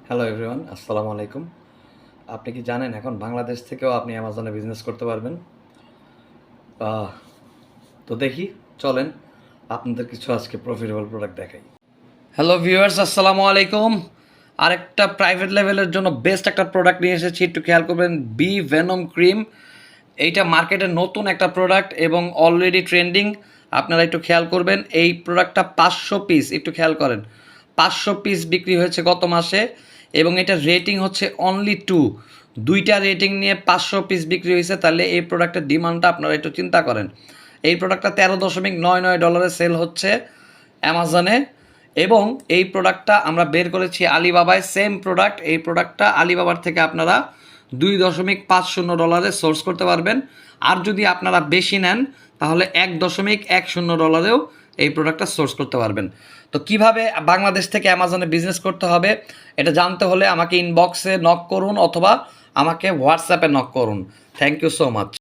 Hello everyone, আসসালামু আলাইকুম। আপনি কি জানেন এখন বাংলাদেশ থেকেও আপনি অ্যামাজনে বিজনেস করতে পারবেন? আহ, তো দেখি, চলেন আপনাদের কিছু আজকে প্রফিটেবল প্রোডাক্ট দেখাই। হ্যালো ভিউয়ার্স, আসসালামু আলাইকুম। আরেকটা প্রাইভেট লেভেলের জন্য বেস্ট একটা প্রোডাক্ট নিয়ে এসেছি, একটু খেয়াল করবেন। বি ভেনম ক্রিম, এইটা মার্কেটের নতুন একটা প্রোডাক্ট এবং অলরেডি ট্রেন্ডিং। আপনারা একটু খেয়াল করবেন, এই প্রোডাক্টটা 500 পিস, একটু খেয়াল করেন, 500 পিস বিক্রি হয়েছে গত মাসে এবং এটা রেটিং হচ্ছে অনলি 2। দুইটা রেটিং নিয়ে 500 পিস বিক্রি হয়েছে, তাহলে এই প্রোডাক্টের ডিমান্ডটা আপনারা একটু চিন্তা করেন। এই প্রোডাক্টটা $13.99 সেল হচ্ছে অ্যামাজনে এবং এই প্রোডাক্টটা আমরা বের করেছি আলিবাবায়। সেম প্রোডাক্ট, এই প্রোডাক্টটা আলিবাবার থেকে আপনারা $2.50 সোর্স করতে পারবেন। আর যদি আপনারা বেশি নেন তাহলে $1.10 এই প্রোডাক্টটা সোর্স করতে পারবেন। তো কিভাবে বাংলাদেশ থেকে অ্যামাজনে বিজনেস করতে হবে এটা জানতে হলে আমাকে ইনবক্সে নক করুন অথবা আমাকে হোয়াটসঅ্যাপে নক করুন। Thank you so much.